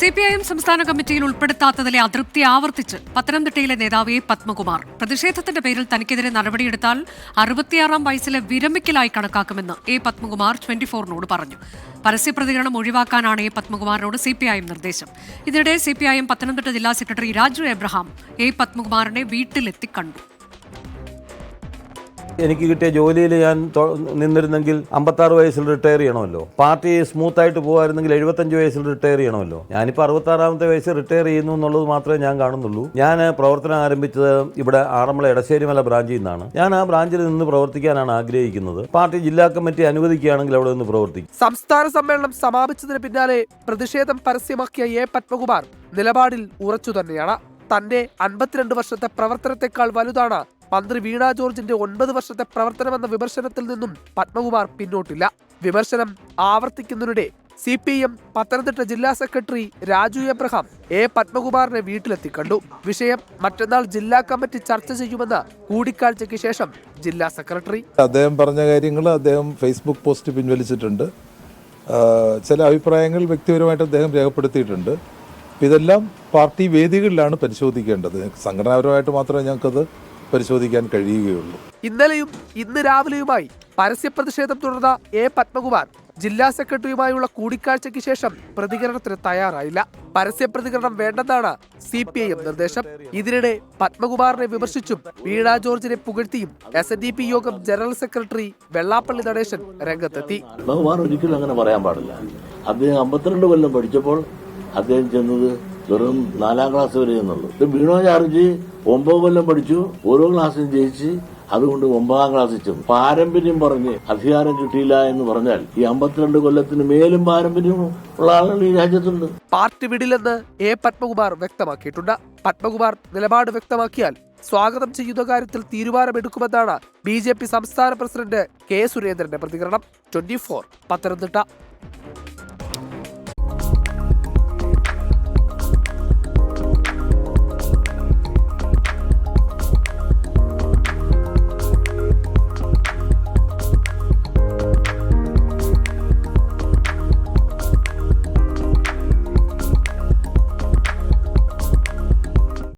CPIM സംസ്ഥാന കമ്മിറ്റിയിൽ ഉൾപ്പെടുത്താത്തതിലെ അതൃപ്തി ആവർത്തിച്ച് പത്തനംതിട്ടയിലെ നേതാവ് എ പത്മകുമാർ പ്രതിഷേധത്തിന്റെ പേരിൽ തനിക്കെതിരെ നടപടിയെടുത്താൽ 66-ാം വയസ്സിലെ വിരമിക്കലായി കണക്കാക്കുമെന്ന് എ പത്മകുമാർ 24-നോട് പറഞ്ഞു. പരസ്യപ്രതികരണം ഒഴിവാക്കാനാണ് എ പത്മകുമാറിനോട് CPIM നിർദ്ദേശം. ഇതിനിടെ CPIM പത്തനംതിട്ട ജില്ലാ സെക്രട്ടറി രാജു എബ്രഹാം എ പത്മകുമാറിനെ വീട്ടിലെത്തി കണ്ടു. എനിക്ക് കിട്ടിയ ജോലിയിൽ ഞാൻ നിന്നിരുന്നെങ്കിൽ 56 വയസ്സിൽ റിട്ടയർ ചെയ്യണമല്ലോ. പാർട്ടി സ്മൂത്തായിട്ട് പോകുമായിരുന്നെങ്കിൽ 75 വയസ്സിൽ റിട്ടയർ ചെയ്യണമല്ലോ. ഞാനിപ്പോൾ 66-ാമത്തെ വയസ്സിൽ റിട്ടയർ ചെയ്യുന്നു എന്നുള്ളത് മാത്രമേ ഞാൻ കാണുന്നുള്ളൂ. ഞാൻ പ്രവർത്തനം ആരംഭിച്ചത് ഇവിടെ ആറന്മുള എടശ്ശേരിമല ബ്രാഞ്ചിൽ നിന്നാണ്. ഞാൻ ആ ബ്രാഞ്ചിൽ നിന്ന് പ്രവർത്തിക്കാനാണ് ആഗ്രഹിക്കുന്നത്. പാർട്ടി ജില്ലാ കമ്മിറ്റി അനുവദിക്കുകയാണെങ്കിൽ അവിടെ നിന്ന് പ്രവർത്തിക്കും. സംസ്ഥാന സമ്മേളനം സമാപിച്ചതിന് പിന്നാലെ പ്രതിഷേധം പരസ്യമാക്കിയ എ പത്മകുമാർ നിലപാടിൽ ഉറച്ചു തന്നെയാണ്. തന്റെ 52 വർഷത്തെ പ്രവർത്തനത്തെക്കാൾ വലുതാണ് മന്ത്രി വീണ ജോർജിന്റെ 9 വർഷത്തെ പ്രവർത്തനമെന്ന വിമർശനത്തിൽ നിന്നും പത്മകുമാർ പിന്നോട്ടില്ല. വിമർശനം ആവർത്തിക്കുന്നതിനിടെ CPIM പത്തനംതിട്ട ജില്ലാ സെക്രട്ടറി രാജു എബ്രഹാം എ പത്മകുമാറിനെ വീട്ടിലെത്തി കണ്ടു. വിഷയം മറ്റന്നാൾ ജില്ലാ കമ്മിറ്റി ചർച്ച ചെയ്യുമെന്ന് കൂടിക്കാഴ്ചയ്ക്ക് ശേഷം ജില്ലാ സെക്രട്ടറി അദ്ദേഹം പറഞ്ഞ കാര്യങ്ങൾ അദ്ദേഹം ഫേസ്ബുക്ക് പോസ്റ്റ് പിൻവലിച്ചിട്ടുണ്ട്. ചില അഭിപ്രായങ്ങൾ വ്യക്തിപരമായിട്ട് അദ്ദേഹം രേഖപ്പെടുത്തിയിട്ടുണ്ട്. ഇതെല്ലാം പാർട്ടി വേദികളിലാണ് പരിശോധിക്കേണ്ടത്. സംഘടനാപരമായിട്ട് മാത്രമേ ഞങ്ങൾക്കത് പരിശോധിക്കാൻ കഴിയുകയുള്ളൂ. ഇന്നലെയും ഇന്ന് രാവിലെയുമായി പരസ്യ പ്രതിഷേധം തുടർന്ന എ പത്മകുമാർ ജില്ലാ സെക്രട്ടറിയുമായുള്ള കൂടിക്കാഴ്ചയ്ക്ക് ശേഷം പ്രതികരണത്തിന് തയ്യാറായില്ല. പരസ്യ പ്രതികരണം വേണ്ടെന്നാണ് CPIM നിർദ്ദേശം. ഇതിനിടെ പത്മകുമാറിനെ വിമർശിച്ചും വീണ ജോർജിനെ പുകഴ്ത്തിയും SNDP യോഗം ജനറൽ സെക്രട്ടറി വെള്ളാപ്പള്ളി നടേശൻ രംഗത്തെത്തി. പത്മകുമാർ ഒരിക്കലും അങ്ങനെ പറയാൻ പാടില്ല. അദ്ദേഹം 52 കൊല്ലം പഠിച്ചപ്പോൾ അദ്ദേഹം ചെന്നത് വെറും 4-ാം ക്ലാസ് വരെ എന്നുള്ളൂ. വീണ ജോർജ് 9 കൊല്ലം പഠിച്ചു, ഓരോ ക്ലാസ്സിലും ജയിച്ച്, അതുകൊണ്ട് 9-ാം ക്ലാസ്സിൽ ചെന്നു. പാരമ്പര്യം പറഞ്ഞ് അധികാരം കിട്ടിയില്ല എന്ന് പറഞ്ഞാൽ ഈ 52 കൊല്ലത്തിന് മേലും പാരമ്പര്യം ഉള്ള ആളുകൾ ഈ രാജ്യത്തുണ്ട്. പാർട്ടി വിടില്ലെന്ന് എ പത്മകുമാർ വ്യക്തമാക്കിയിട്ടുണ്ട്. പത്മകുമാർ നിലപാട് വ്യക്തമാക്കിയാൽ സ്വാഗതം ചെയ്യുന്ന കാര്യത്തിൽ തീരുമാനമെടുക്കുമെന്നാണ് BJP സംസ്ഥാന പ്രസിഡന്റ് K. സുരേന്ദ്രന്റെ പ്രതികരണം. 24 പത്തനംതിട്ട.